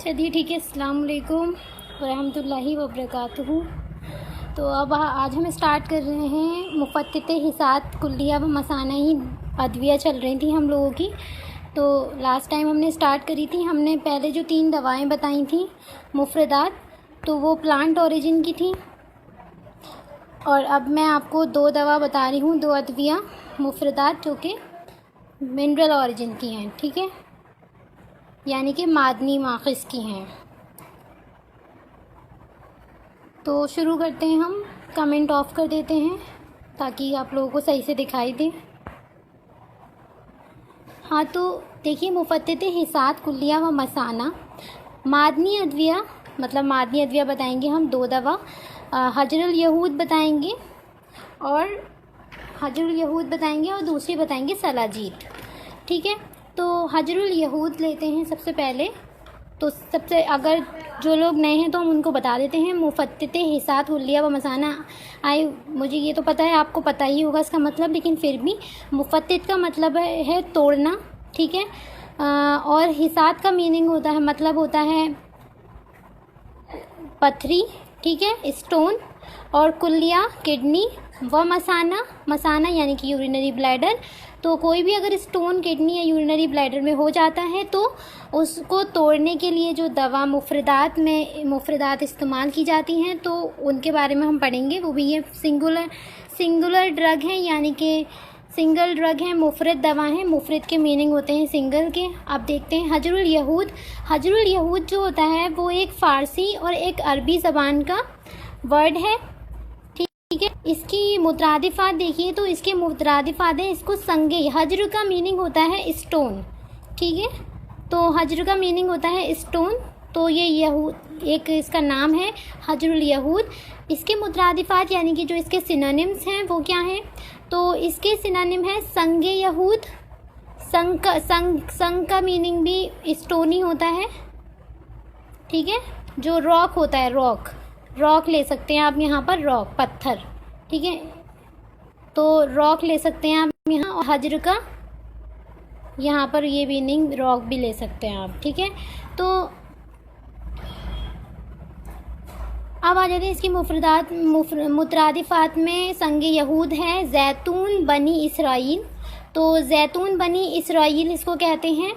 चलिए ठीक है। अस्सलाम वालेकुम रहमतुल्लाहि व बरकातुहू। तो अब आज हम स्टार्ट कर रहे हैं मुफ़त्तिते हिसात कुल्लिया व मसाना ही अदविया चल रही थी हम लोगों की। तो लास्ट टाइम हमने स्टार्ट करी थी, हमने पहले जो 3 दवाएं बताई थी मुफ़रदात, तो वो प्लांट ओरिजिन की थी। और अब मैं आपको 2 दवा बता रही हूँ, 2 अदविया मुफ़रदात जो कि मिनरल ओरिजिन की हैं, ठीक है, यानी कि मादनी माखिज़ की हैं। तो शुरू करते हैं हम। कमेंट ऑफ कर देते हैं ताकि आप लोगों को सही से दिखाई दे। हाँ, तो देखिए, मुफ़त्तिते हिसात कुल्लिया व मसाना मादनी अदविया, मतलब मादनी अदविया बताएंगे हम 2 दवा। हजरुल यहूद बताएंगे और दूसरी बताएंगे सलाजीत, ठीक है। तो हजरुल यहूद लेते हैं सबसे पहले। तो सबसे, अगर जो लोग नए हैं तो हम उनको बता देते हैं मुफ़त्तिते हिसात कुल्लिया व मसाना। मुझे ये तो पता है, आपको पता ही होगा इसका मतलब, लेकिन फिर भी मुफ़त्तित का मतलब है तोड़ना, ठीक है। और हिसात का मीनिंग होता है, मतलब होता है पथरी, ठीक है, स्टोन। और कुल्लिया किडनी व मसाना यानी कि यूरिनरी ब्लैडर। तो कोई भी अगर स्टोन किडनी या यूरिनरी ब्लैडर में हो जाता है तो उसको तोड़ने के लिए जो दवा मुफ़रदात इस्तेमाल की जाती हैं, तो उनके बारे में हम पढ़ेंगे। वो भी ये सिंगुलर ड्रग हैं, यानी कि सिंगल ड्रग हैं, मुफरद दवा हैं। मुफरद के मीनिंग होते हैं सिंगल के। अब देखते हैं हजरुल यहूद जो होता है वो एक फ़ारसी और एक अरबी ज़बान का वर्ड है, ठीक है। इसकी मुतरादिफ़ात देखिए, तो इसके मुतरादिफ़ात हैं, इसको संगे। हजर का मीनिंग होता है स्टोन, ठीक है। तो हजर का मीनिंग होता है स्टोन, तो ये यहूद एक इसका नाम है हजरुल यहूद। इसके मुतरादिफ़ात यानी कि जो इसके सिनोनिम्स हैं वो क्या हैं, तो इसके सिनोनिम है संगे यहूद। संग का मीनिंग भी स्टोनी होता है, ठीक है। जो रॉक होता है, रॉक ले सकते हैं आप यहाँ पर, रॉक पत्थर, ठीक है। तो रॉक ले सकते हैं आप यहाँ, और हजर का यहाँ पर ये मीनिंग रॉक भी ले सकते हैं आप, ठीक है। तो अब आ जाते हैं इसकी मुतरादिफ़ात में। संग यहूद है जैतून बनी इसराइल, तो जैतून बनी इसराइल इसको कहते हैं,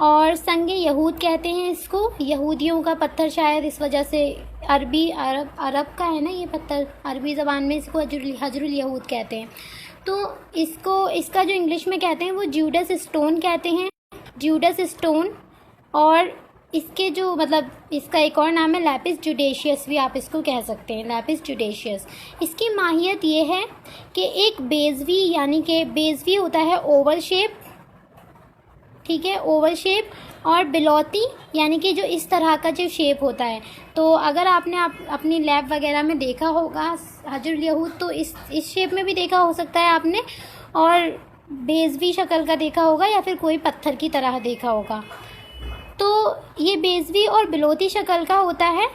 और संग यहूद कहते हैं इसको। यहूदियों का पत्थर शायद इस वजह से अरब का है ना ये पत्थर, अरबी ज़बान में इसको हजरुल यहूद कहते हैं। तो इसका जो इंग्लिश में कहते हैं वो ज्यूडस स्टोन कहते हैं, ज्यूडस स्टोन। और इसके जो मतलब इसका एक और नाम है लैपिस जुडेशियस, भी आप इसको कह सकते हैं, लैपिस जुडेशियस। इसकी माहियत ये है कि एक बेज़वी, यानी कि बेज़वी होता है ओवल शेप, ठीक है, ओवल शेप। और बिलौती यानी कि जो इस तरह का जो शेप होता है। तो अगर आपने अपनी लैब वगैरह में देखा होगा हजरुल यहूद, तो इस शेप में भी देखा हो सकता है आपने, और बेज़वी शक्ल का देखा होगा, या फिर कोई पत्थर की तरह देखा होगा। तो ये बेज़वी और बिलौती शक्ल का होता है।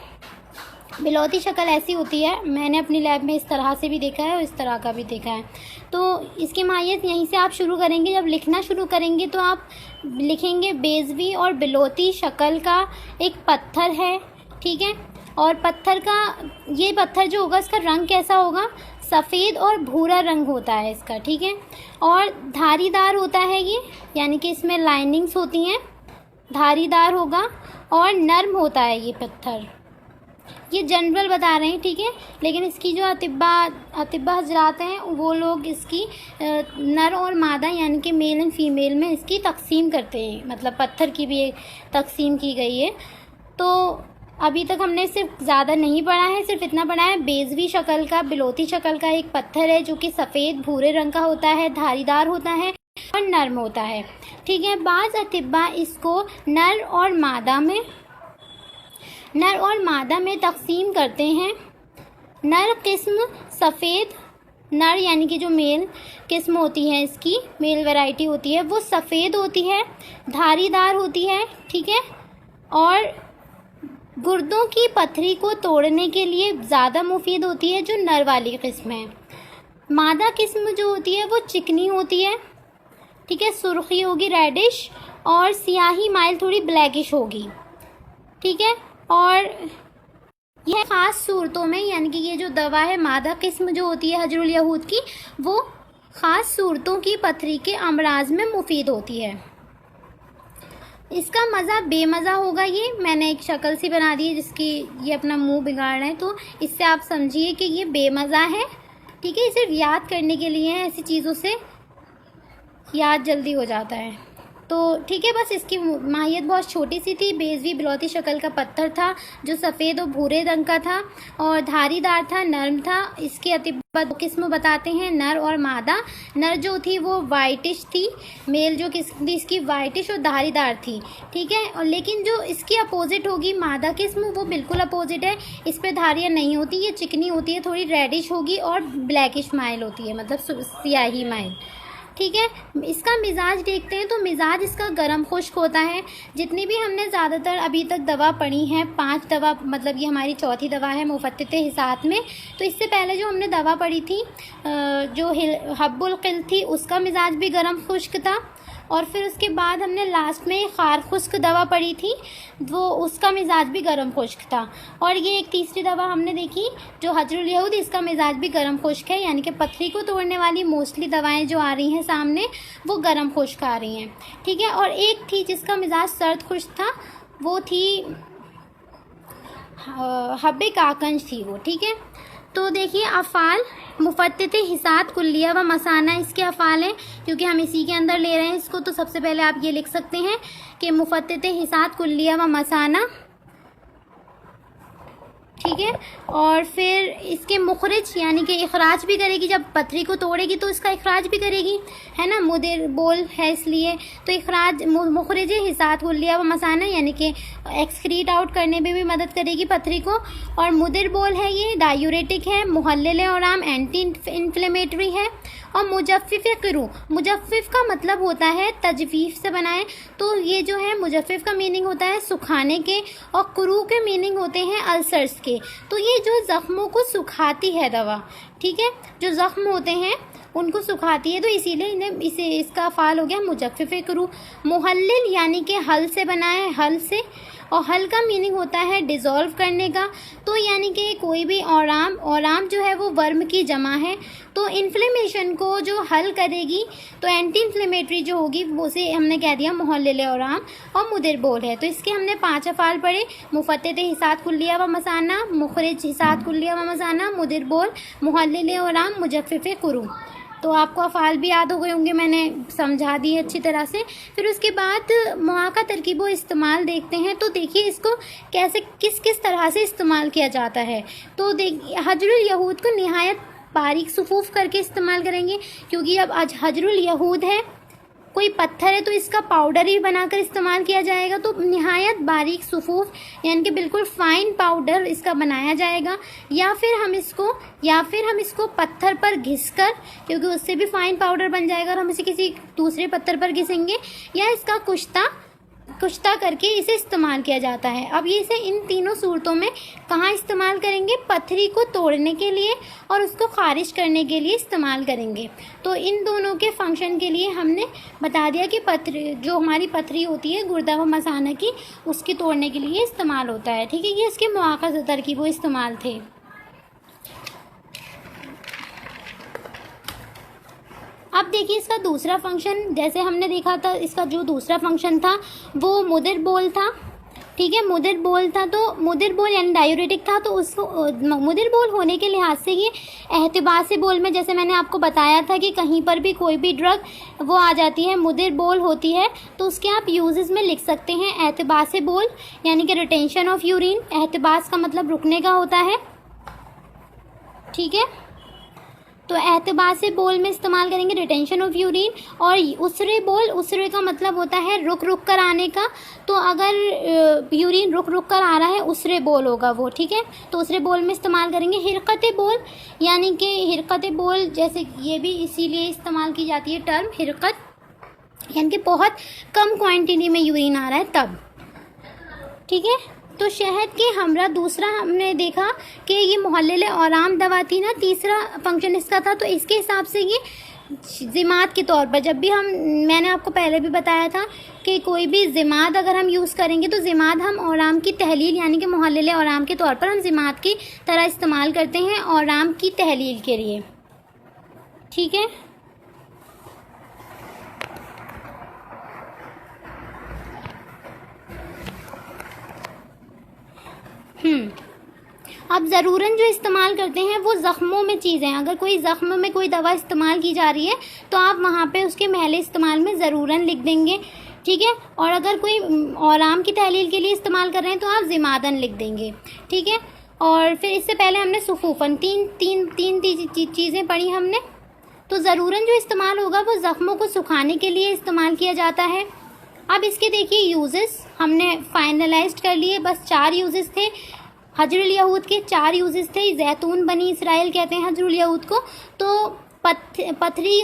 बिलौती शक्ल ऐसी होती है, मैंने अपनी लैब में इस तरह से भी देखा है और इस तरह का भी देखा है। तो इसकी माहियत यहीं से आप शुरू करेंगे। जब लिखना शुरू करेंगे तो आप लिखेंगे बेज़वी और बिलौती शक्ल का एक पत्थर है, ठीक है। और ये पत्थर जो होगा इसका रंग कैसा होगा, सफ़ेद और भूरा रंग होता है इसका, ठीक है। और धारीदार होता है ये, यानी कि इसमें लाइनिंग्स होती हैं, धारीदार होगा। और नर्म होता है ये पत्थर। ये जनरल बता रहे हैं, ठीक है, लेकिन इसकी जो अतिब्बा हजरात हैं वो लोग इसकी नर और मादा यानी कि मेल एंड फीमेल में इसकी तकसीम करते हैं, मतलब पत्थर की भी तकसीम की गई है। तो अभी तक हमने सिर्फ ज़्यादा नहीं पढ़ा है, सिर्फ इतना पढ़ा है बेज़वी शक्ल का, बिलौती शक्ल का एक पत्थर है जो कि सफ़ेद भूरे रंग का होता है, धारीदार होता है और नर्म होता है, ठीक है। बाज़ अतिब्बा इसको नर और मादा में तकसीम करते हैं। नर किस्म सफ़ेद, नर यानी कि जो मेल किस्म होती है, इसकी मेल वैरायटी होती है, वो सफ़ेद होती है, धारीदार होती है, ठीक है। और गुर्दों की पथरी को तोड़ने के लिए ज़्यादा मुफीद होती है जो नर वाली किस्म है। मादा किस्म जो होती है वो चिकनी होती है, ठीक है, सुर्खी होगी रेडिश, और सियाही माइल थोड़ी ब्लैकिश होगी। ठीक है। और यह ख़ास सूरतों में, यानी कि ये जो दवा है मादा किस्म जो होती है हजरुल यहूद की, वो ख़ास सूरतों की पथरी के अमराज में मुफीद होती है। इसका मज़ा बेमज़ा होगा। ये मैंने एक शक्ल सी बना दी है जिसकी ये अपना मुंह बिगाड़ रहे हैं, तो इससे आप समझिए कि ये बेमज़ा है। ठीक है, इसे याद करने के लिए ऐसी चीज़ों से याद जल्दी हो जाता है। तो ठीक है, बस इसकी माहियत बहुत छोटी सी थी। बेज़वी बिलौती शक्ल का पत्थर था जो सफ़ेद और भूरे रंग का था और धारीदार था, नरम था। इसकी अतिब्बा दो किस्म बताते हैं, नर और मादा। नर जो थी वो वाइटिश थी, मेल जो किस्म थी इसकी वाइटिश और धारीदार थी। ठीक है, और लेकिन जो इसकी अपोजिट होगी मादा किस्म, वो बिल्कुल अपोजिट है। इस पर धारियाँ नहीं होती, ये चिकनी होती है, थोड़ी रेडिश होगी और ब्लैकिश माइल होती है, मतलब स्याही माइल। ठीक है, इसका मिजाज देखते हैं तो मिजाज इसका गर्म खुश्क होता है। जितनी भी हमने ज़्यादातर अभी तक दवा पढ़ी है, 5 दवा, मतलब ये हमारी चौथी दवा है मुफत्तिते हिसात में। तो इससे पहले जो हमने दवा पढ़ी थी जो हब्बुल क़िल थी, उसका मिजाज भी गर्म खुश्क था। और फिर उसके बाद हमने लास्ट में खार खुश्क दवा पढ़ी थी, वो उसका मिजाज भी गर्म खुश्क था। और ये एक तीसरी दवा हमने देखी जो हजरुल यहूद, इसका मिजाज भी गर्म खुश्क है, यानी कि पथरी को तोड़ने वाली मोस्टली दवाएं जो आ रही हैं सामने वो गर्म खुश्क आ रही हैं। ठीक है, और एक थी जिसका मिजाज सर्द खुश्क था, वो थी हब्बे काकंज थी वो। ठीक है, तो देखिए अफ़ाल मुफत्तिते हिसात कुल्लिया व मसाना इसके अफ़ाल हैं, क्योंकि हम इसी के अंदर ले रहे हैं इसको। तो सबसे पहले आप ये लिख सकते हैं कि मुफत्तिते हिसात कुल्लिया व मसाना। ठीक है, और फिर इसके मुखरिज यानी कि इखराज भी करेगी, जब पथरी को तोड़ेगी तो इसका इखराज भी करेगी, है ना, मुदिर बोल है इसलिए। तो इखराज मुखरिज हिसात कुल्लिया व मसाना यानी कि एक्सक्रीट आउट करने में भी मदद करेगी पथरी को। और मुदिर बोल है ये डायूरेटिक है, मुहल्लिल औराम एंटी इन्फ्लेमेटरी है। और मुजफ्फिफ क़ुरू, मुजफ्फिफ का मतलब होता है तजवीफ़ से बनाए, तो ये जो है मुजफ्फिफ का मीनिंग होता है सुखाने के, और क़ुरू के मीनिंग होते हैं अल्सर्स के। तो ये जो ज़ख्मों को सुखाती है दवा, ठीक है, जो ज़ख्म होते हैं उनको सुखाती है, तो इसीलिए इसे इसका फ़ाल हो गया मुजफ्फिफ क़ुरू। मुहल्लिल यानी कि हल से बना है, हल से, और हल का मीनिंग होता है डिज़ोल्व करने का। तो यानी कि कोई भी औराम जो है वो वर्म की जमा है, तो इन्फ्लेमेशन को जो हल करेगी, तो एंटी इन्फ्लेमेटरी जो होगी उसे हमने कह दिया मुहल्लिल औराम, और मुदिर बोल है। तो इसके हमने 5 अफ़ाल पढ़े, मुफत्तिते हिसात कुल्लिया व मसाना, मुखरिज हिसात कुल्लिया व मसाना, मुदिर बोल, मुहल्लिल औराम, मुजफ्फिफ क़ुरू। तो आपको अफ़ाल भी याद हो गए होंगे, मैंने समझा दिए अच्छी तरह से। फिर उसके बाद मुआक़ा तरकीब व इस्तेमाल देखते हैं। तो देखिए इसको कैसे किस किस तरह से इस्तेमाल किया जाता है। तो देखिए हजरुल यहूद को निहायत बारीक सुफूफ करके इस्तेमाल करेंगे, क्योंकि अब आज हजरुल यहूद है, कोई पत्थर है, तो इसका पाउडर ही बनाकर इस्तेमाल किया जाएगा। तो निहायत बारीक सुफूफ यानी कि बिल्कुल फ़ाइन पाउडर इसका बनाया जाएगा, या फिर हम इसको पत्थर पर घिसकर, क्योंकि उससे भी फ़ाइन पाउडर बन जाएगा और हम इसे किसी दूसरे पत्थर पर घिसेंगे, या इसका कुश्ता करके इसे इस्तेमाल किया जाता है। अब ये इसे इन तीनों सूरतों में कहाँ इस्तेमाल करेंगे? पथरी को तोड़ने के लिए और उसको खारिज करने के लिए इस्तेमाल करेंगे। तो इन दोनों के फंक्शन के लिए हमने बता दिया कि पथरी जो हमारी पथरी होती है गुर्दा व मसाना की, उसकी तोड़ने के लिए इस्तेमाल होता है। ठीक है, ये इसके मुआक़ा तरकीब व इस्तेमाल थे। अब देखिए इसका दूसरा फंक्शन, जैसे हमने देखा था इसका जो दूसरा फंक्शन था वो मुदिर बोल था। ठीक है, मुदिर बोल था, तो मुदिर बोल यानी डायूरेटिक था, तो उसको मुदिर बोल होने के लिहाज से ये एहतिबास बोल में, जैसे मैंने आपको बताया था कि कहीं पर भी कोई भी ड्रग वो आ जाती है मुदिर बोल होती है, तो उसके आप यूजेस में लिख सकते हैं एहतिबास बोल यानी कि रिटेंशन ऑफ यूरिन। एहतिबास का मतलब रुकने का होता है। ठीक है, तो एहतिबास बोल में इस्तेमाल करेंगे रिटेंशन ऑफ यूरिन। और उसरे बोल, उसरे का मतलब होता है रुक रुक कर आने का, तो अगर यूरिन रुक रुक कर आ रहा है उसरे बोल होगा वो। ठीक है, तो उसरे बोल में इस्तेमाल करेंगे। हिरकत बोल यानी कि हिरकत बोल, जैसे ये भी इसीलिए इस्तेमाल की जाती है टर्म हिरकत, यानी कि बहुत कम क्वांटिटी में यूरिन आ रहा है तब। ठीक है, तो शहद के हमरा दूसरा हमने देखा कि ये मुहल्लिल औराम दवा थी ना, तीसरा फंक्शन इसका था। तो इसके हिसाब से ये ज़िमात के तौर पर जब भी मैंने आपको पहले भी बताया था कि कोई भी ज़िमात अगर हम यूज़ करेंगे तो ज़िमात हम औराम की तहलील यानी कि मुहल्लिल औराम के तौर पर हम ज़िमात की तरह इस्तेमाल करते हैं औराम की तहलील के लिए। ठीक है। अब ज़रूरन जो इस्तेमाल करते हैं वो ज़ख्मों में चीज़ें, अगर कोई ज़ख्म में कोई दवा इस्तेमाल की जा रही है तो आप वहाँ पे उसके महले इस्तेमाल में ज़रूरन लिख देंगे। ठीक है। और अगर कोई औराम की तहलील के लिए इस्तेमाल कर रहे हैं तो आप ज़िमादन लिख देंगे। ठीक है। और फिर इससे पहले हमने सुफूफन तीन चीज़ें पढ़ी हमने। तो ज़रूरन जो इस्तेमाल होगा वो ज़ख्मों को सुखाने के लिए इस्तेमाल किया जाता है। अब इसके देखिए यूज़ेस हमने फाइनलाइज्ड कर लिए, बस 4 यूज़ेस थे। हजरुल यहूद के 4 यूज़ेस थे। जैतून बनी इसराइल कहते हैं हजरुल यहूद को। तो पथरी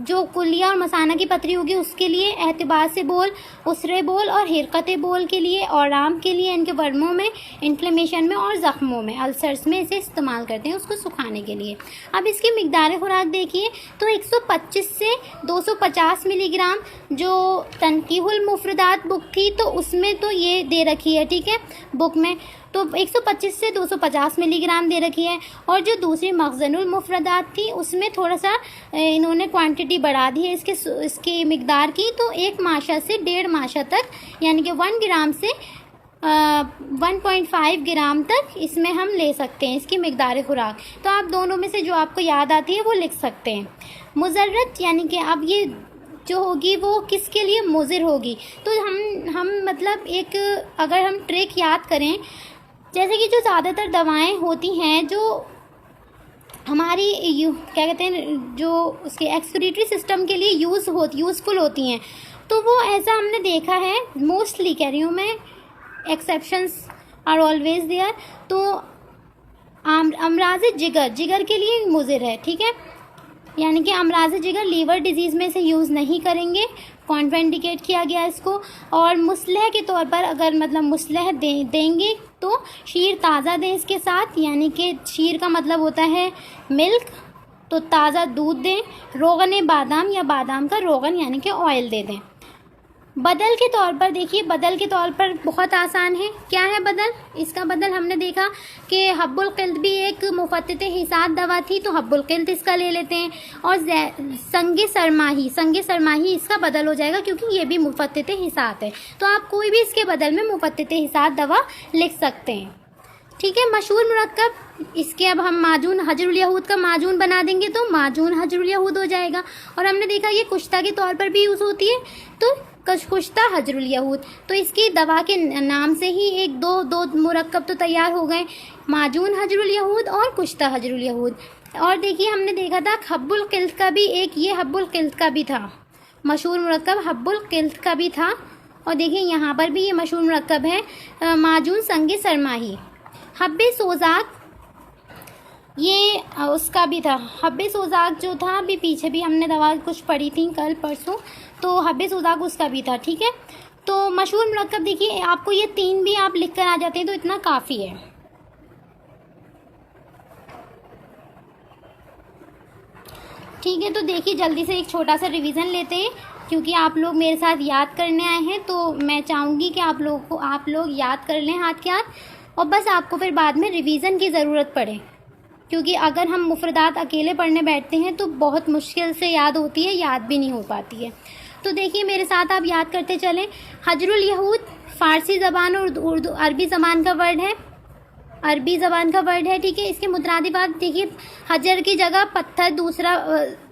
जो कुलिया और मसाना की पथरी होगी उसके लिए, एहतिबार से बोल, उसरे बोल और हिरकत बोल के लिए, औराम के लिए, इनके वर्मों में, इन्फ्लेमेशन में और ज़ख्मों में, अल्सर्स में इसे इस्तेमाल करते हैं उसको सुखाने के लिए। अब इसकी मिकदार खुराक देखिए तो 125 से 250 मिलीग्राम जो तनकीहुल मुफरदात बुक थी तो उसमें तो ये दे रखी है। ठीक है। बुक में तो 125 से 250 मिलीग्राम दे रखी है। और जो दूसरी मखज़नुल मुफरदात थी उसमें थोड़ा सा इन्होंने क्वांटिटी बढ़ा दी है इसकी मिकदार की। तो 1 माशा से 1.5 माशा तक यानी कि 1 ग्राम से 1.5 ग्राम तक इसमें हम ले सकते हैं इसकी मिकदार खुराक। तो आप दोनों में से जो आपको याद आती है वो लिख सकते हैं। मुजर्रत यानी कि अब ये जो होगी वो किसके लिए मुज़िर होगी। तो हम मतलब एक अगर हम ट्रिक याद करें, जैसे कि जो ज़्यादातर दवाएं होती हैं जो हमारी क्या कहते हैं जो उसके एक्सक्रीटरी सिस्टम के लिए यूज़फुल होती हैं, तो वो ऐसा हमने देखा है मोस्टली, कह रही हूँ मैं, एक्सेप्शंस आर ऑलवेज देयर। तो अमराज जिगर के लिए मुज़िर है। ठीक है। यानी कि अमराज जिगर लीवर डिजीज़ में से यूज़ नहीं करेंगे, कॉन्ट्राइंडिकेट किया गया इसको। और मुस्लह के तौर पर अगर मतलब मुस्लह देंगे तो शीर ताज़ा दें इसके साथ, यानी कि शीर का मतलब होता है मिल्क, तो ताज़ा दूध दें। रोगन बादाम या बादाम का रोगन यानी कि ऑयल दे दें। बदल के तौर पर देखिए, बदल के तौर पर बहुत आसान है। क्या है बदल? इसका बदल हमने देखा कि हब्बुल क़िल्त भी एक मुफ़त्तित हिसात दवा थी, तो हब्बुल क़िल्त इसका ले लेते हैं। और संगे सरमाही इसका बदल हो जाएगा क्योंकि ये भी मुफ़त्तित हिसात है। तो आप कोई भी इसके बदल में मुफ़त्तित हिसात दवा लिख सकते हैं। ठीक है। मशहूर मुरक्कब, इसके अब हम माजून हजरुल यहूद का माजून बना देंगे तो माजून हजरुल यहूद हो जाएगा। और हमने देखा ये कुश्ता के तौर पर भी यूज़ होती है, तो कुश्ता हजरुल यहूद। तो इसकी दवा के नाम से ही एक दो मुरक्कब तो तैयार हो गए, माजून हजरुल यहूद और कुश्ता हजरुल यहूद। और देखिए हमने देखा था हब्बुल क़िल्त का भी एक, ये हब्बुल क़िल्त का भी था मशहूर मुरक्कब, हब्बुल क़िल्त का भी था। और देखिए यहाँ पर भी ये मशहूर मुरक्कब है माजून संगे सरमाही। हब्बे सोजाक ये उसका भी था। हब्बे सोजाक जो था, अभी पीछे भी हमने दवा कुछ पढ़ी थी कल परसों, तो हब्बे सोजाक उसका भी था। ठीक है। तो मशहूर मुरक्कब देखिए आपको ये 3 भी आप लिख कर आ जाते हैं तो इतना काफ़ी है। ठीक है। तो देखिए जल्दी से एक छोटा सा रिवीजन लेते हैं क्योंकि आप लोग मेरे साथ याद करने आए हैं, तो मैं चाहूँगी कि आप लोग याद कर लें हाथ के हाथ, और बस आपको फिर बाद में रिवीजन की ज़रूरत पड़े, क्योंकि अगर हम मुफरदात अकेले पढ़ने बैठते हैं तो बहुत मुश्किल से याद होती है, याद भी नहीं हो पाती है। तो देखिए मेरे साथ आप याद करते चलें। हजरुल यहूद फ़ारसी ज़बान और उर्दू अरबी ज़बान का वर्ड है। ठीक है। इसके मुतरादिफात देखिए, हजर की जगह पत्थर दूसरा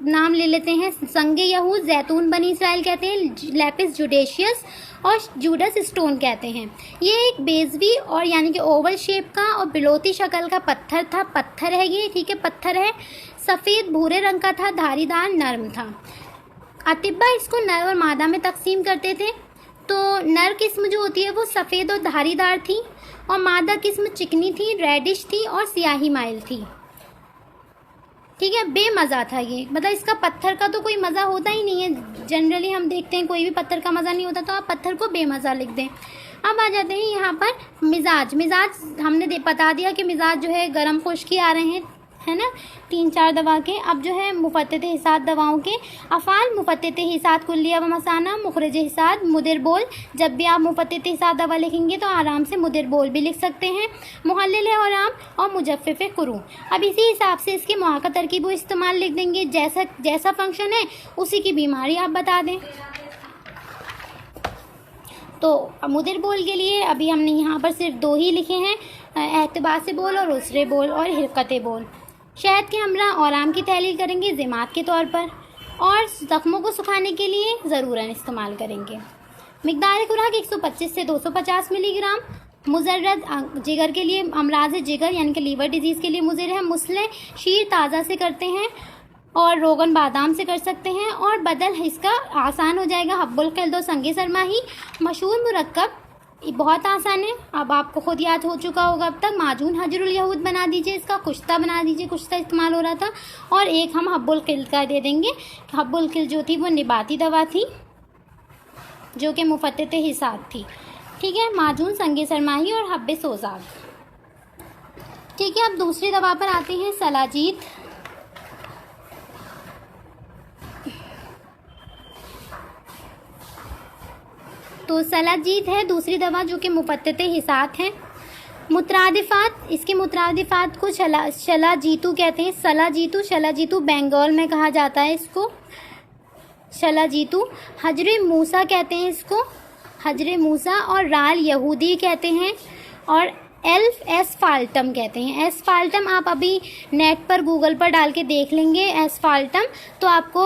नाम ले लेते हैं, संगे यहूद जैतून बनी इसराइल कहते हैं, लैपिस जुडेशियस और जूडस स्टोन कहते हैं। ये एक बेजवी और यानी कि ओवल शेप का और बिलोती शक्ल का पत्थर है ये। ठीक है। पत्थर है, सफ़ेद भूरे रंग का था, धारीदार नरम था। अतिब्बा इसको नर और मादा में तकसीम करते थे। तो नर किस्म जो होती है वो सफ़ेद और धारीदार थी, और मादा किस्म चिकनी थी, रेडिश थी और सियाही माइल थी। ठीक है। बेमज़ा था ये, मतलब इसका पत्थर का तो कोई मज़ा होता ही नहीं है। जनरली हम देखते हैं कोई भी पत्थर का मज़ा नहीं होता, तो आप पत्थर को बेमज़ा लिख दें। अब आ जाते हैं यहाँ पर मिजाज हमने बता दिया कि मिजाज जो है गर्म खुश्की आ रहे हैं, है ना, 3-4 दवा के। अब जो है मुफत्तित हिसात दवाओं के अफ़ाल, मुफत्तित हिसात कुल्लिया व मसाना, मुखरज हिसात, मुदिर बोल। जब भी आप मुफत्तित हिसात दवा लिखेंगे तो आराम से मुदिर बोल भी लिख सकते हैं, मुहल्लिल औराम और मुजफ़्फ़िफ़ कुरू। अब इसी हिसाब से इसके मुआक़त तरकीब इस्तेमाल लिख देंगे, जैसा फंक्शन है उसी की बीमारी आप बता दें। तो मुदिर बोल के लिए अभी हमने यहाँ पर सिर्फ 2 ही लिखे हैं, एहतबास बोल और उसरे बोल और हिरकत बोल। शहद के हमरा औराम की तहलील करेंगे ज़िमात के तौर पर, और ज़ख्मों को सुखाने के लिए ज़रूरन इस्तेमाल करेंगे। मिक़दार खुराक 125 से 250 मिलीग्राम। मुजर्रद जिगर के लिए, अमराज जिगर यानी कि लीवर डिजीज़ के लिए मुज़िर है। मुस्ले शीर ताज़ा से करते हैं और रोगन बादाम से कर सकते हैं, और बदल इसका आसान हो जाएगा। हब्बुल क़िल्द संगे सरमाही मशहूर मुरक्कब बहुत आसान है, अब आपको खुद याद हो चुका होगा अब तक। माजून हजरुल यहूद बना दीजिए, इसका कुश्ता बना दीजिए, कुश्ता इस्तेमाल हो रहा था। और एक हम हब्बुल क़िल्द का दे देंगे। हब्बुल क़िल्द जो थी वो निबाती दवा थी जो कि मुफत्तित हिसात थी, ठीक है। माजून संगे सरमाही और हब्बे सोजाग, ठीक है। अब दूसरी दवा पर आते हैं, सलाजीत। तो सलाजीत है दूसरी दवा जो कि मुफत्तित हिसात है। मुतरादिफ़ात, इसके मुतरादिफ़ात को शलाजीतू कहते हैं। शलाजीतू बंगाल में कहा जाता है इसको शलाजीतू। हजरे मूसा कहते हैं इसको, हजरे मूसा। और राल यहूदी कहते हैं, और एल्फ एसफाल्टम कहते हैं। एसफाल्टम आप अभी नेट पर गूगल पर डाल के देख लेंगे एसफाल्टम, तो आपको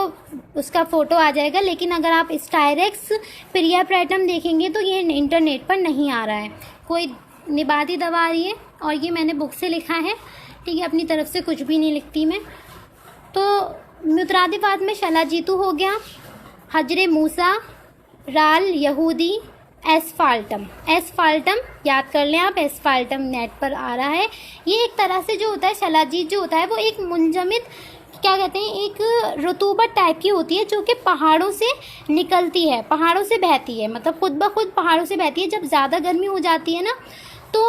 उसका फ़ोटो आ जाएगा। लेकिन अगर आप स्टायरेक्स प्रियाप्रेटम देखेंगे तो ये इंटरनेट पर नहीं आ रहा है, कोई निबाती दवा आ रही है, और ये मैंने बुक से लिखा है, ठीक है। अपनी तरफ से कुछ भी नहीं लिखती मैं। तो मुतरादिफ़ात में शलाजीतू हो गया, हजरे मूसा, राल यहूदी, एसफाल्टम याद कर लें आप, एसफाल्टम नेट पर आ रहा है। ये एक तरह से जो होता है शलाजीत जो होता है वो एक मुंजमिद, क्या कहते हैं, एक रतूबत टाइप की होती है जो कि पहाड़ों से निकलती है, पहाड़ों से बहती है, मतलब खुद ब खुद पहाड़ों से बहती है। जब ज़्यादा गर्मी हो जाती है ना तो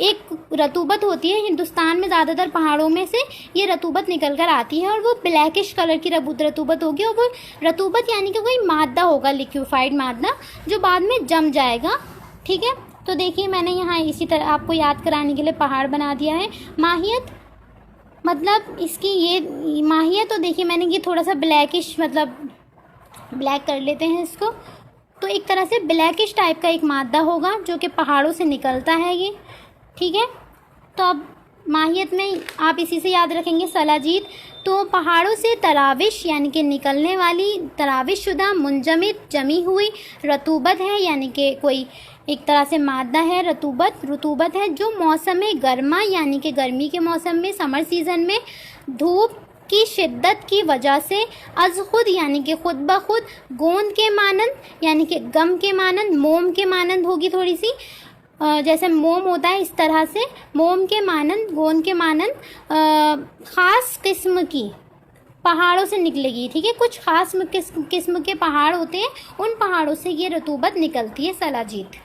एक रतूबत होती है, हिंदुस्तान में ज़्यादातर पहाड़ों में से ये रतूबत निकल कर आती है, और वो ब्लैकिश कलर की रतूबत होगी। और वो रतूबत यानी कि कोई मादा होगा, लिक्विफाइड मादा, जो बाद में जम जाएगा, ठीक है। तो देखिए मैंने यहाँ इसी तरह आपको याद कराने के लिए पहाड़ बना दिया है। माहियत, मतलब इसकी ये माहियत, तो देखिए मैंने ये थोड़ा सा ब्लैकिश, मतलब ब्लैक कर लेते हैं इसको। तो एक तरह से ब्लैकिश टाइप का एक मादा होगा जो कि पहाड़ों से निकलता है ये, ठीक है। तो अब माहियत में आप इसी से याद रखेंगे सलाजीत। तो पहाड़ों से तराविश यानी कि निकलने वाली, तराविश शुदा, मुंजमिद जमी हुई रतूबत है, यानी कि कोई एक तरह से मादा है, रतूबत है, जो मौसम गर्मा यानी कि गर्मी के मौसम में, समर सीज़न में धूप की शिद्दत की वजह से अज खुद यानी कि खुद ब खुद, गोंद के मानंद यानी कि गम के मानंद, मोम के मानंद होगी थोड़ी सी, जैसे मोम होता है इस तरह से, मोम के मानंद, गोंद के मानंद ख़ास किस्म की पहाड़ों से निकलेगी, ठीक है। कुछ ख़ास किस्म के पहाड़ होते हैं, उन पहाड़ों से ये रतूबत निकलती है सलाजीत।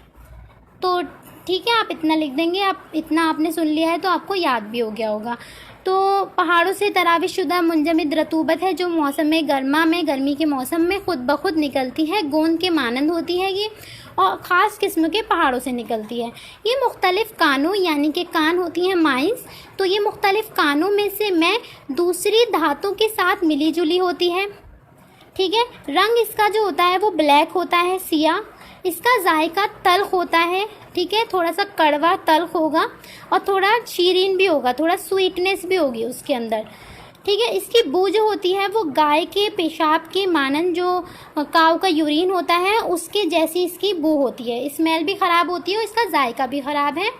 तो ठीक है, आप इतना लिख देंगे, आप इतना आपने सुन लिया है तो आपको याद भी हो गया होगा। तो पहाड़ों से तराविश शुदा मुंजमिद रतूबत है जो मौसम गर्मा में, गर्मी के मौसम में खुद ब खुद निकलती है, गोंद के मानंद होती है ये, और ख़ास किस्म के पहाड़ों से निकलती है। ये मुख्तलिफ़ कानों यानी कि कान होती हैं माइंस, तो ये मुख्तलिफ़ कानों में से मैं दूसरी धातों के साथ मिली जुली होती है, ठीक है। रंग इसका जो होता है वो ब्लैक होता है, सिया। इसका जायका तल्ख होता है, ठीक है, थोड़ा सा कड़वा तल्ख होगा, और थोड़ा शीरीन भी होगा, थोड़ा स्वीटनेस भी होगी उसके अंदर, ठीक है। इसकी बू जो होती है वो गाय के पेशाब के मानन, जो काऊ का यूरिन होता है उसके जैसी इसकी बू होती है। स्मेल भी ख़राब होती है और इसका जायका भी ख़राब है,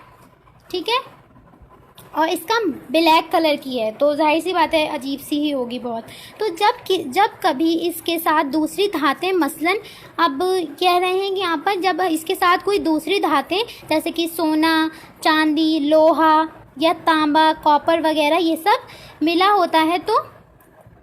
ठीक है। और इसका ब्लैक कलर की है, तो जाहिर सी बात है अजीब सी ही होगी बहुत। तो जब कभी इसके साथ दूसरी धातें, मसलन अब कह रहे हैं कि यहाँ पर जब इसके साथ कोई दूसरी धातें जैसे कि सोना, चांदी, लोहा या तांबा, कॉपर वगैरह ये सब मिला होता है, तो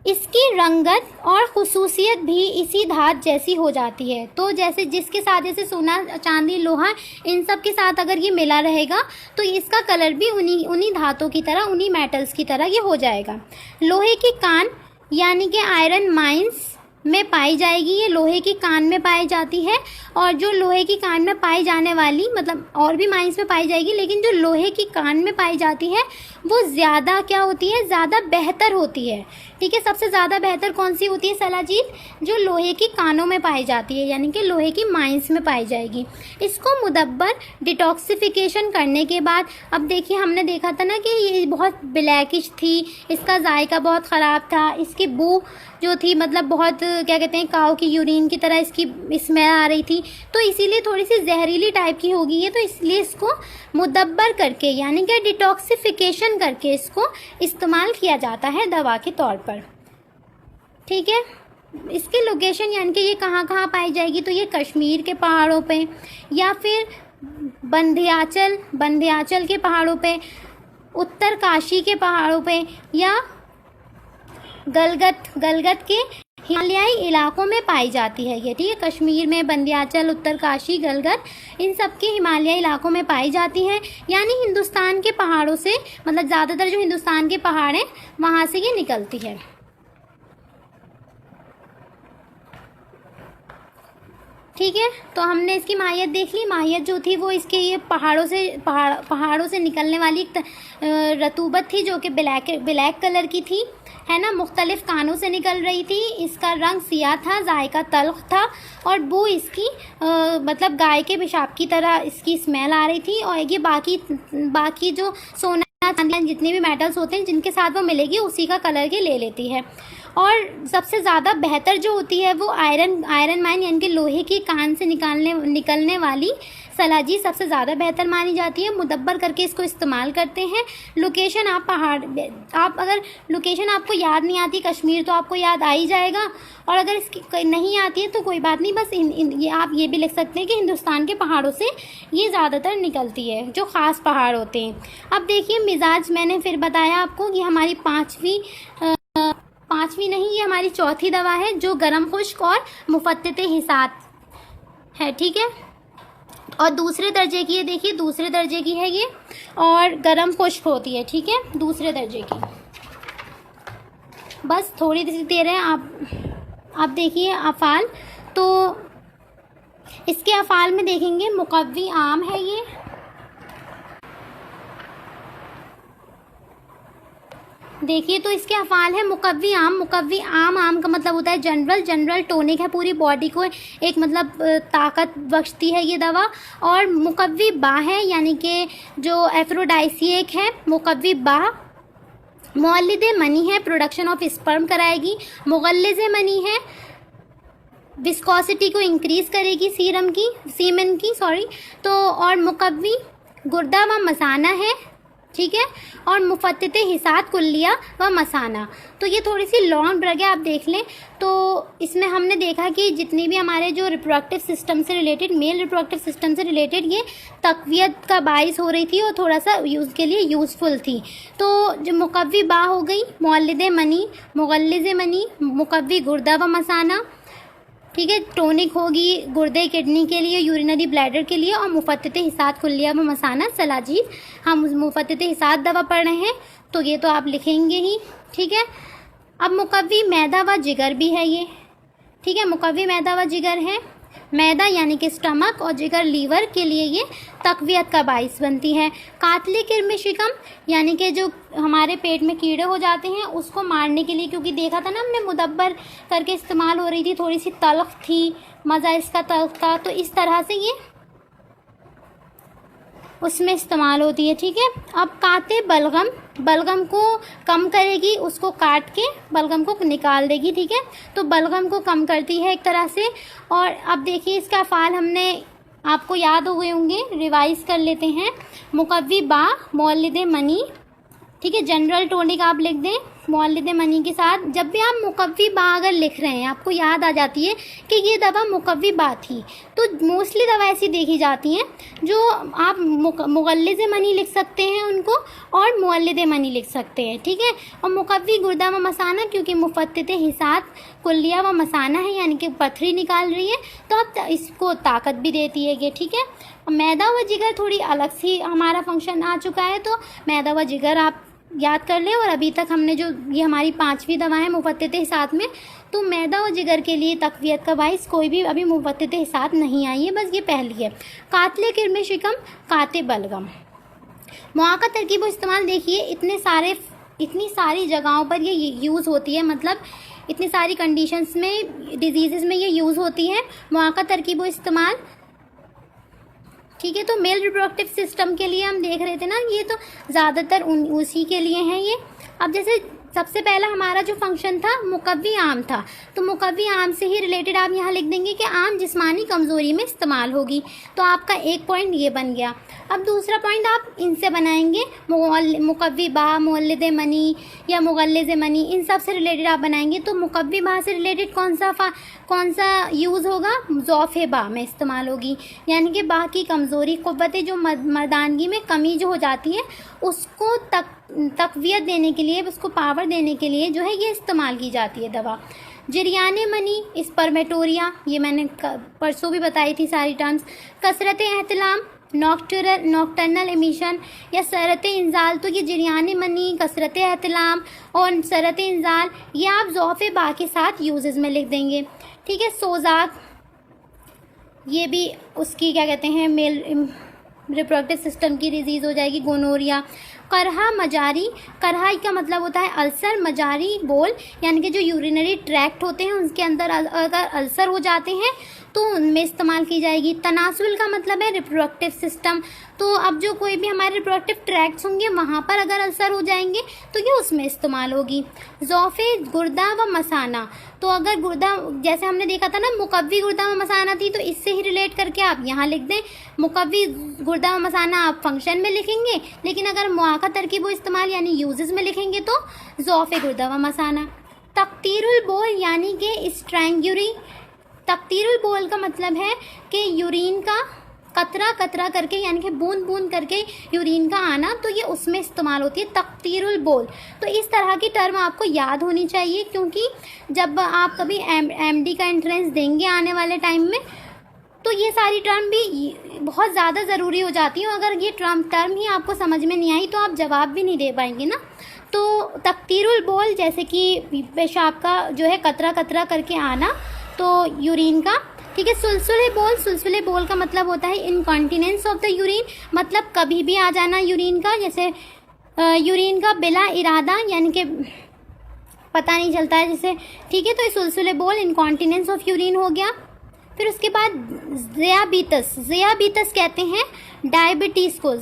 इसकी रंगत और खुसूसियत भी इसी धात जैसी हो जाती है। तो जैसे जिसके साथ जैसे सोना, चांदी, लोहा, इन सब के साथ अगर ये मिला रहेगा तो इसका कलर भी उन्हीं धातों की तरह, उन्हीं मेटल्स की तरह ये हो जाएगा। लोहे की कान यानी कि आयरन माइंस में पाई जाएगी। ये लोहे की कान में पाई जाती है, और जो लोहे की कान में पाई जाने वाली, मतलब और भी माइंस में पाई जाएगी, लेकिन जो लोहे की कान में पाई जाती है वो ज़्यादा क्या होती है, ज़्यादा बेहतर होती है। ठीक है, सबसे ज़्यादा बेहतर कौन सी होती है सलाजीत? जो लोहे की कानों में पाई जाती है, यानी कि लोहे की माइंस में पाई जाएगी। इसको मुदब्बर डिटॉक्सिफिकेशन करने के बाद, अब देखिए हमने देखा था ना कि ये बहुत ब्लैकिश थी, इसका जायका बहुत ख़राब था, इसकी बू जो थी मतलब बहुत क्या कहते हैं, काऊ की यूरिन की तरह इसकी स्मेल आ रही थी, तो इसीलिए थोड़ी सी जहरीली टाइप की होगी ये। तो इसलिए इसको मुदब्बर करके यानी कि डिटॉक्सिफिकेशन करके इसको इस्तेमाल किया जाता है दवा के तौर पर। ठीक है, इसकी लोकेशन यानी कि ये कहाँ कहाँ पाई जाएगी, तो ये कश्मीर के पहाड़ों पे, या फिर बंध्याचल के पहाड़ों पे, उत्तरकाशी के पहाड़ों पे, या गलगत के हिमालयाई इलाकों में पाई जाती है ये। ठीक है, कश्मीर में बंध्याचल, उत्तरकाशी, गलगत, इन सब के हिमालयाई इलाकों में पाई जाती है। यानी हिंदुस्तान के पहाड़ों से, मतलब ज़्यादातर जो हिंदुस्तान के पहाड़ हैं वहाँ से ये निकलती है। ठीक है, तो हमने इसकी माहियत देख ली। माहियत जो थी वो इसके ये पहाड़ों से निकलने वाली एक रतूबत थी जो कि ब्लैक कलर की थी, है ना, मुख्तलिफ कानों से निकल रही थी। इसका रंग सियाह था, जायका तल्ख था, और बू इसकी मतलब गाय के पेशाब की तरह इसकी स्मेल आ रही थी। और ये बाकी जो सोना, चांदी, जितने भी मेटल्स होते हैं जिनके साथ वो मिलेगी उसी का कलर ये ले लेती है। और सबसे ज़्यादा बेहतर जो होती है वो आयरन माइन यानी कि लोहे की कान से निकलने वाली सलाजी सबसे ज़्यादा बेहतर मानी जाती है। मुदब्बर करके इसको इस्तेमाल करते हैं। लोकेशन आप अगर लोकेशन आपको याद नहीं आती कश्मीर, तो आपको याद आ ही जाएगा, और अगर इसकी नहीं आती है तो कोई बात नहीं, बस ये आप ये भी लिख सकते हैं कि हिंदुस्तान के पहाड़ों से ये ज़्यादातर निकलती है, जो ख़ास पहाड़ होते हैं। अब देखिए मिजाज, मैंने फिर बताया आपको कि हमारी पाँचवीं नहीं, ये हमारी चौथी दवा है जो गरम खुश्क और मुफत्तिते हिसात है। ठीक है, और दूसरे दर्जे की है, देखिए दूसरे दर्जे की है ये, और गरम खुश्क होती है। ठीक है, दूसरे दर्जे की। बस थोड़ी सी देर है, आप देखिए अफ़ाल, तो इसके अफ़ाल में देखेंगे मुकव्वी आम है ये, देखिए तो इसके अफ़ाल है मुकव्वी आम का मतलब होता है जनरल टोनिक है, पूरी बॉडी को एक मतलब ताकत बख्शती है ये दवा। और मुकव्वी बा है यानी कि जो एफ्रोडाइसिएक है, मुकव्वी बा। मौलिद मनी है, प्रोडक्शन ऑफ स्पर्म कराएगी। मुगल्लिज़ मनी है, विस्कोसिटी को इंक्रीज़ करेगी सीमेन की। तो और मुकव्वी गुर्दा व मसाना है। ठीक है, और मुफत्तिते हिसात कुल्लिया व मसाना। तो ये थोड़ी सी लॉन्ग ड्रग है, आप देख लें। तो इसमें हमने देखा कि जितनी भी हमारे जो रिप्रोडक्टिव सिस्टम से रिलेटेड, मेल रिप्रोडक्टिव सिस्टम से रिलेटेड ये तक़वियत का बाइस हो रही थी और थोड़ा सा यूज़ के लिए यूज़फुल थी। तो जो मुकव्वी बा हो गई, मौलिद मनी, मुगल्लिज़ मनी, मुकव्वी गुर्दा व मसाना। ठीक है, टोनिक होगी गुर्दे, किडनी के लिए, यूरिनरी ब्लैडर के लिए, और मुफत्तिते हिसात कुल्लिया व मसाना सलाजीब। हम मुफत्तिते हिसात दवा पढ़ रहे हैं तो ये तो आप लिखेंगे ही। ठीक है, अब मुकव्वी मैदा व जिगर भी है ये। ठीक है, मुकव्वी मैदा व जिगर है। मैदा यानी कि स्टमक और जिगर लीवर के लिए ये तक़वियत का बाइस बनती है। कातली किरम शिकम यानी कि जो हमारे पेट में कीड़े हो जाते हैं उसको मारने के लिए, क्योंकि देखा था ना हमने मुदब्बर करके इस्तेमाल हो रही थी, थोड़ी सी तल्ख थी, मज़ा इसका तल्ख था, तो इस तरह से ये उसमें इस्तेमाल होती है। ठीक है, अब काते बलगम को कम करेगी, उसको काट के बलगम को निकाल देगी। ठीक है, तो बलगम को कम करती है एक तरह से। और अब देखिए इसका अफ़ाल हमने आपको याद हो गए होंगे, रिवाइज कर लेते हैं। मुकव्वी बा, मौलिद मनी। ठीक है, जनरल टोनिक आप लिख दें मौलिद मनी के साथ। जब भी आप मुकव्वी बा अगर लिख रहे हैं आपको याद आ जाती है कि ये दवा मुकव्वी बा थी। तो मोस्टली दवा ऐसी देखी जाती हैं जो आप मुगल्लिज़ मनी लिख सकते हैं उनको, और मुअल्लिद मनी लिख सकते हैं, ठीक है। और मुकव्वी गुर्दा व मसाना, क्योंकि मुफत्तित हिसात कुल्लिया व मसाना है, यानी कि पथरी निकाल रही है, तो अब इसको ताकत भी देती है ये, ठीक है। मैदा व जिगर थोड़ी अलग सी हमारा फंक्शन आ चुका है, तो मैदा व जिगर आप याद कर लें। और अभी तक हमने जो ये हमारी 5वीं दवा है मुफत्तित हिसात में, तो मैदा और जिगर के लिए तक़वियत का बाइस कोई भी अभी मुफत्तित हिसात नहीं आई है, बस ये पहली है। कातले किरमे शिकम काते बलगम। मुआक़त तरकीब व इस्तेमाल देखिए, इतनी सारी जगहों पर ये यूज़ होती है, मतलब इतनी सारी कंडीशंस में, डिजीज़ में ये यूज़ होती है। मुआक़त तरकीब व इस्तेमाल, ठीक है। तो मेल रिप्रोडक्टिव सिस्टम के लिए हम देख रहे थे ना, ये तो ज़्यादातर उसी के लिए हैं ये। अब जैसे सबसे पहला हमारा जो फंक्शन था मुकव्वी आम था, तो मुकव्वी आम से ही रिलेटेड आप यहाँ लिख देंगे कि आम जिस्मानी कमज़ोरी में इस्तेमाल होगी, तो आपका एक पॉइंट ये बन गया। अब दूसरा पॉइंट आप इनसे बनाएंगे, मुकव्वी बा, मुअल्लिद मनी या मुगल्लिज़ मनी, इन सब से रिलेटेड आप बनाएंगे। तो मुकव्वी बा से रिलेटेड कौन सा यूज़ होगा, ज़ौफ़ बा में इस्तेमाल होगी, यानी कि बा की कमज़ोरी, क़ुव्वत जो मर्दानगी में कमी जो हो जाती है उसको तक़वियत देने के लिए, उसको पावर देने के लिए जो है ये इस्तेमाल की जाती है दवा। जरियाने मनी, स्पर्मेटोरिया, ये मैंने परसों भी बताई थी सारी टर्म्स। कसरत एहतलाम, नॉक्टर्नल एमिशन या सरत इंजाल, तो ये जरियाने मनी, कसरत एहतलाम और सरत इंजाल, ये आप ज़ौफ़ बा के साथ यूज़ेस में लिख देंगे, ठीक है। सोजाक, ये भी उसकी क्या कहते हैं, मेल रिप्रोडक्टिव सिस्टम की डिजीज़ हो जाएगी। गोनोरिया। करहा मजारी, करहा का मतलब होता है अल्सर, मजारी बोल, यानी कि जो यूरिनरी ट्रैक्ट होते हैं उसके अंदर अगर अल्सर हो जाते हैं तो उनमें इस्तेमाल की जाएगी। तनासुल का मतलब है रिप्रोडक्टिव सिस्टम, तो अब जो कोई भी हमारे रिप्रोडक्टिव ट्रैक्ट्स होंगे वहाँ पर अगर अल्सर हो जाएंगे तो ये उसमें इस्तेमाल होगी। ज़ौफ़े गुर्दा व मसाना, तो अगर गुर्दा, जैसे हमने देखा था ना मुकव्वी गुर्दा व मसाना थी, तो इससे ही रिलेट करके आप यहाँ लिख दें। मुकव्वी गुर्दा व मसाना आप फंक्शन में लिखेंगे, लेकिन अगर मुआक़त तरकीब व इस्तेमाल यानी यूजेस में लिखेंगे तो ज़ौफ़े गुर्दा व मसाना। तक़तीरुल बोल यानी कि स्ट्रैंग्यूरी, तक़तीरुल बोल का मतलब है कि यूरिन का कतरा कतरा करके, यानी कि बूंद बूंद करके यूरिन का आना, तो ये उसमें इस्तेमाल होती है तक़तीरुल बोल। तो इस तरह की टर्म आपको याद होनी चाहिए, क्योंकि जब आप कभी एमडी का एंट्रेंस देंगे आने वाले टाइम में, तो ये सारी टर्म भी बहुत ज़्यादा ज़रूरी हो जाती है। अगर ये टर्म ही आपको समझ में नहीं आई तो आप जवाब भी नहीं दे पाएंगे ना। तो तक़तीरुल बोल जैसे कि पेशाब का जो है कतरा कतरा करके आना, तो यूरिन का, ठीक है। सुलसुले बोल का मतलब होता है इनकॉन्टिनेंस ऑफ द यूरिन, मतलब कभी भी आ जाना यूरिन का, जैसे यूरिन का बिला इरादा, यानी कि पता नहीं चलता है जैसे, ठीक है। तो सुलसुले बोल इनकॉन्टिनेंस ऑफ यूरिन हो गया। फिर उसके बाद ज़ियाबीतस कहते हैं डायबिटीज़ को,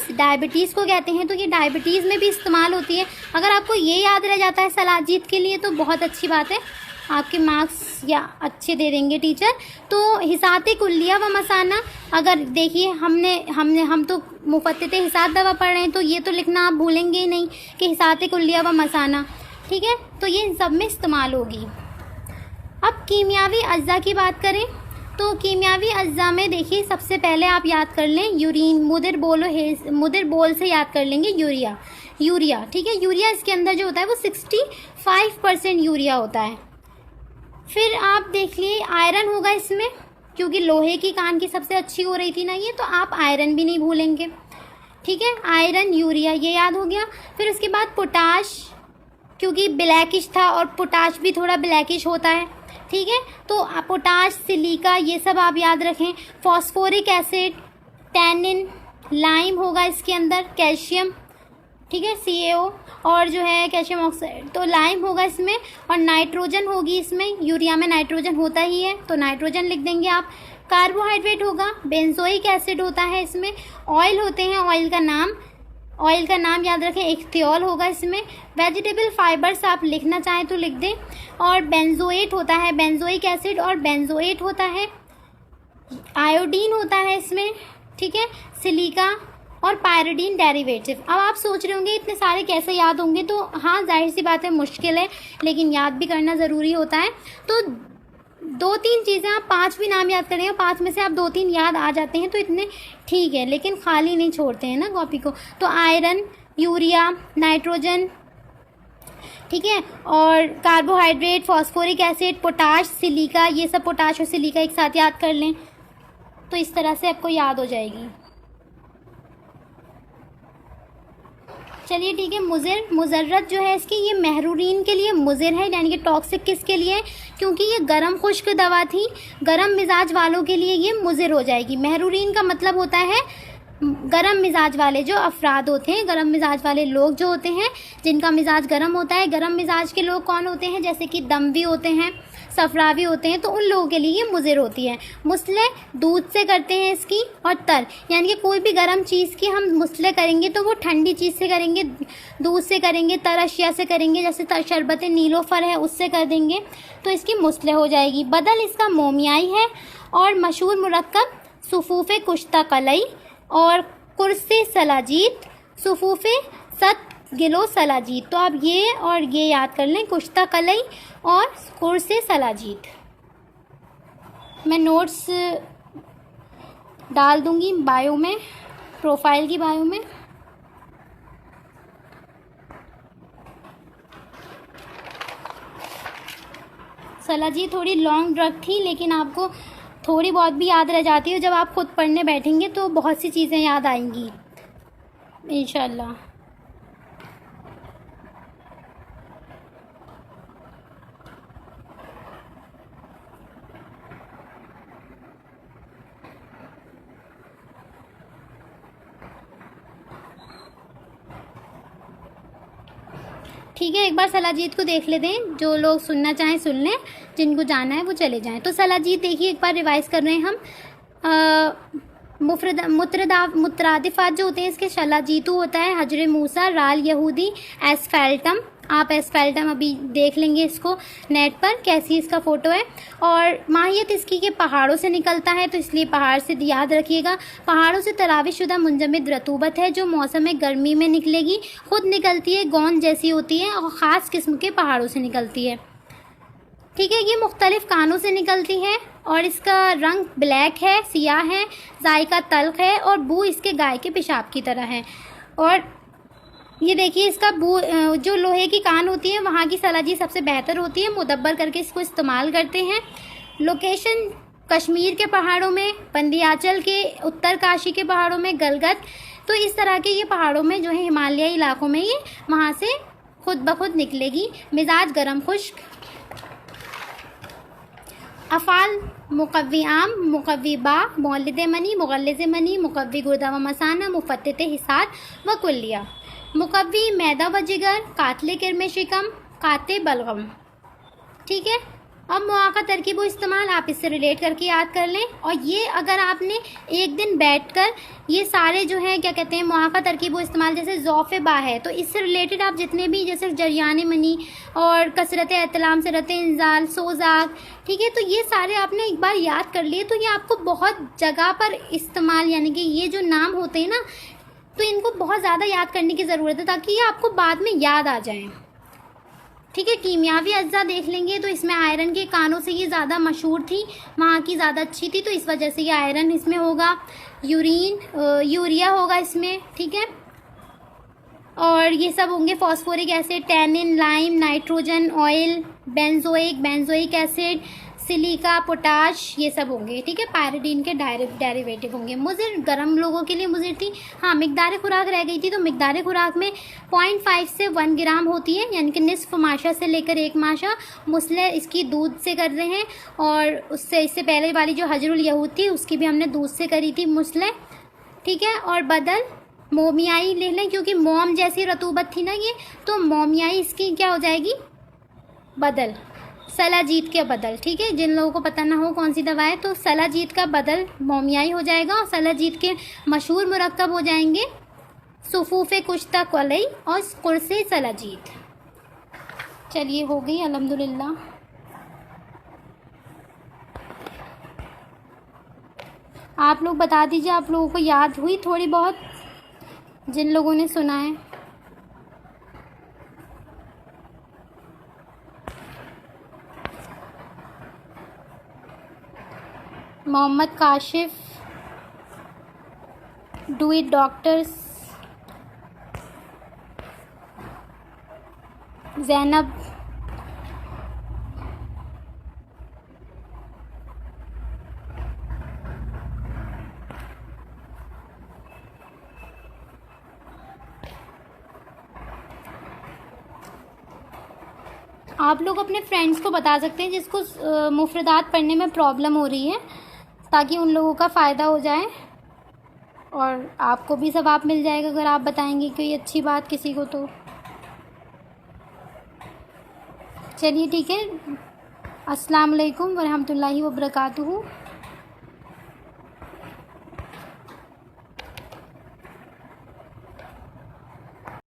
डायबिटीज़ को कहते हैं, तो ये डायबिटीज़ में भी इस्तेमाल होती है। अगर आपको ये याद रह जाता है सलाजीत के लिए तो बहुत अच्छी बात है, आपके मार्क्स या अच्छे दे देंगे टीचर। तो हिसाते कुल्लिया व मसाना, अगर देखिए हम तो मुफत्तित हिसात दवा पढ़ रहे हैं, तो ये तो लिखना आप भूलेंगे ही नहीं कि हिसाते कुल्लिया व मसाना, ठीक है। तो ये इन सब में इस्तेमाल होगी। अब कीमियावी अज्जा की बात करें तो कीमियावी अज्जा में देखिए सबसे पहले आप याद कर लें यूरिन, मुदिर बोल से याद कर लेंगे यूरिया, ठीक है। यूरिया इसके अंदर जो होता है वो 65% यूरिया होता है। फिर आप देख लिए आयरन होगा इसमें, क्योंकि लोहे की कान की सबसे अच्छी हो रही थी ना ये, तो आप आयरन भी नहीं भूलेंगे, ठीक है। आयरन, यूरिया, ये याद हो गया। फिर उसके बाद पोटाश, क्योंकि ब्लैकिश था और पोटाश भी थोड़ा ब्लैकिश होता है, ठीक है। तो पोटाश, सिलिका, ये सब आप याद रखें। फॉस्फोरिक एसिड, टैनिन, लाइम होगा इसके अंदर, कैल्शियम, ठीक है, CaO, और जो है कैल्शियम ऑक्साइड, तो लाइम होगा इसमें, और नाइट्रोजन होगी इसमें, यूरिया में नाइट्रोजन होता ही है तो नाइट्रोजन लिख देंगे आप। कार्बोहाइड्रेट होगा, बेंजोइक एसिड होता है इसमें। ऑयल होते हैं, ऑयल का नाम याद रखें, इख्तियोल होगा इसमें। वेजिटेबल फाइबर्स आप लिखना चाहें तो लिख दें। और बेंजोएट होता है, बेंजोइक एसिड और बेंजोएट होता है। आयोडीन होता है इसमें, ठीक है। सिलिका और पायरिडीन डेरिवेटिव। अब आप सोच रहे होंगे इतने सारे कैसे याद होंगे, तो हाँ जाहिर सी बात है मुश्किल है, लेकिन याद भी करना ज़रूरी होता है। तो 2-3 चीज़ें, आप 5 भी नाम याद करें और 5 में से आप 2-3 याद आ जाते हैं तो इतने ठीक है, लेकिन खाली नहीं छोड़ते हैं ना कॉपी को। तो आयरन, यूरिया, नाइट्रोजन, ठीक है, और carbohydrate, phosphoric acid, potash, silica, ये सब पोटाश और सिलिका एक साथ याद कर लें तो इस तरह से आपको याद हो जाएगी। चलिए ठीक है। मुजर्रत जो है इसकी, ये महरूरीन के लिए मुज़िर है, यानी कि टॉक्सिक किसके लिए, क्योंकि ये गर्म खुश्क दवा थी, गर्म मिजाज वालों के लिए ये मुज़िर हो जाएगी। महरूरीन का मतलब होता है गरम मिजाज वाले जो अफराद होते हैं, गरम मिजाज वाले लोग जो होते हैं, जिनका मिजाज गरम होता है। गरम मिजाज के लोग कौन होते हैं, जैसे कि दमवी होते हैं, सफरावी होते हैं, तो उन लोगों के लिए ये मुज़िर होती है। मुस्ले दूध से करते हैं इसकी, और तर, यानी कि कोई भी गर्म चीज़ की हम मुस्ले करेंगे तो वो ठंडी चीज़ से करेंगे, दूध से करेंगे, तर अशिया से करेंगे, जैसे शरबत नीलोफर है उससे कर देंगे तो इसकी मुस्ले हो जाएगी। बदल इसका मोमियाई है, और मशहूर मुरक्कब सुफूफ़े कुश्ता कलई और कुर्से सलाजीत, सुफूफ़े सत गिलो सलाजीत। तो आप ये और ये याद कर लें, कुश्ता कलई और कुर्से सलाजीत। मैं नोट्स डाल दूंगी बायो में, प्रोफाइल की बायो में। सलाजीत थोड़ी लॉन्ग ड्रग थी, लेकिन आपको थोड़ी बहुत भी याद रह जाती है। जब आप खुद पढ़ने बैठेंगे तो बहुत सी चीज़ें याद आएंगी इंशाल्लाह। ठीक है, एक बार सलाजीत को देख लेते हैं, जो लोग सुनना चाहें सुन लें, जिनको जाना है वो चले जाएं। तो सलाजीत देखिए, एक बार रिवाइज कर रहे हैं हम। मुतरादिफात जो होते हैं इसके, सलाजीतू होता है, हजर मूसा, राल यहूदी, एस्फेल्टम। आप एस्फेल्टम अभी देख लेंगे इसको नेट पर, कैसी इसका फ़ोटो है। और माहियत इसकी के पहाड़ों से निकलता है, तो इसलिए पहाड़ से याद रखिएगा। पहाड़ों से तरावी शुदा मुंजमद रतूबत है, जो मौसम गर्मी में निकलेगी, खुद निकलती है, गोंद जैसी होती है और ख़ास किस्म के पहाड़ों से निकलती है। ठीक है, ये मुख्तलिफ कानों से निकलती है और इसका रंग ब्लैक है, सियाह है, जायका तल्ख है और बू इसके गाय के पेशाब की तरह है। और ये देखिए, इसका बू, जो लोहे की कान होती है वहाँ की सलाजी सबसे बेहतर होती है, मुदब्बर करके इसको इस्तेमाल करते हैं। लोकेशन कश्मीर के पहाड़ों में, बंदियाचल के, उत्तरकाशी के पहाड़ों में, गलगत, तो इस तरह के ये पहाड़ों में जो है हिमालयी इलाकों में ये वहाँ से खुद ब खुद निकलेगी। मिजाज गरम खुश्क। अफ़ाल मुक़व्वी आम, मुक़व्वी बा, मौलिद मनी, मुग़ल्लिज़ मनी, मुक़व्वी गुर्दा व मसाना, मुफ़त्तित हिसार व कुल्लिया। मुक़व्वी मैदा व जिगर, कातले किरमे शिकम, काते बलगम। ठीक है, अब मुआक़ा तरकीब इस्तेमाल आप इससे रिलेट करके याद कर लें। और ये अगर आपने एक दिन बैठकर ये सारे जो है क्या कहते हैं मुआक़ा तरकीब इस्तेमाल, जैसे ज़ौफ़े बा है, तो इससे रिलेटेड आप जितने भी, जैसे जरियान मनी और कसरत एतलाम, सरत इंजाल, सोजाक, ठीक है, तो ये सारे आपने एक बार याद कर लिए तो ये आपको बहुत जगह पर इस्तेमाल, यानी कि ये जो नाम होते हैं ना, तो इनको बहुत ज़्यादा याद करने की ज़रूरत है ताकि ये आपको बाद में याद आ जाए। ठीक है, कीमियावी अज्जा देख लेंगे तो इसमें आयरन के कानों से ये ज़्यादा मशहूर थी, वहाँ की ज़्यादा अच्छी थी, तो इस वजह से ये आयरन इसमें होगा। यूरिया होगा इसमें, ठीक है, और ये सब होंगे phosphoric acid, tannin, lime, nitrogen, oil, benzoic acid, silica, potash, ये सब होंगे। ठीक है, पायरिडीन के डेरिवेटिव होंगे। मुज़िर गर्म लोगों के लिए मुज़िर थी। हाँ, मिकदार खुराक रह गई थी, तो मिकदार खुराक में 0.5 से 1 ग्राम होती है, यानी कि निस्फ माशा से लेकर 1 माशा। मुस्ले इसकी दूध से कर रहे हैं, और इससे पहले वाली जो हजरुल यहूद थी उसकी भी हमने दूध से करी थी मुस्ले। ठीक है, और बदल मोमियाई ले लें, क्योंकि मोम जैसी रतूबत थी ना ये, तो मोमियाई इसकी क्या हो जाएगी, बदल, सलाजीत के बदल। ठीक है, जिन लोगों को पता ना हो कौन सी दवा है, तो सलाजीत का बदल मोमियाई हो जाएगा, और सलाजीत के मशहूर मुरक्कब हो जाएंगे सुफूफ़े कुश्ता कलई और कुर्से सलाजीत। चलिए, हो गई अल्हम्दुलिल्लाह। आप लोग बता दीजिए, आप लोगों को याद हुई थोड़ी बहुत, जिन लोगों ने सुना है। Mohammad Kashif, do it doctors, Zainab, आप लोग अपने फ्रेंड्स को बता सकते हैं जिसको मुफरदात पढ़ने में प्रॉब्लम हो रही है, ताकि उन लोगों का फ़ायदा हो जाए और आपको भी सवाब मिल जाएगा अगर आप बताएंगे कोई अच्छी बात किसी को। तो चलिए ठीक है। अस्सलाम वालेकुम वरहमतुल्लाहि वबरकातुहू।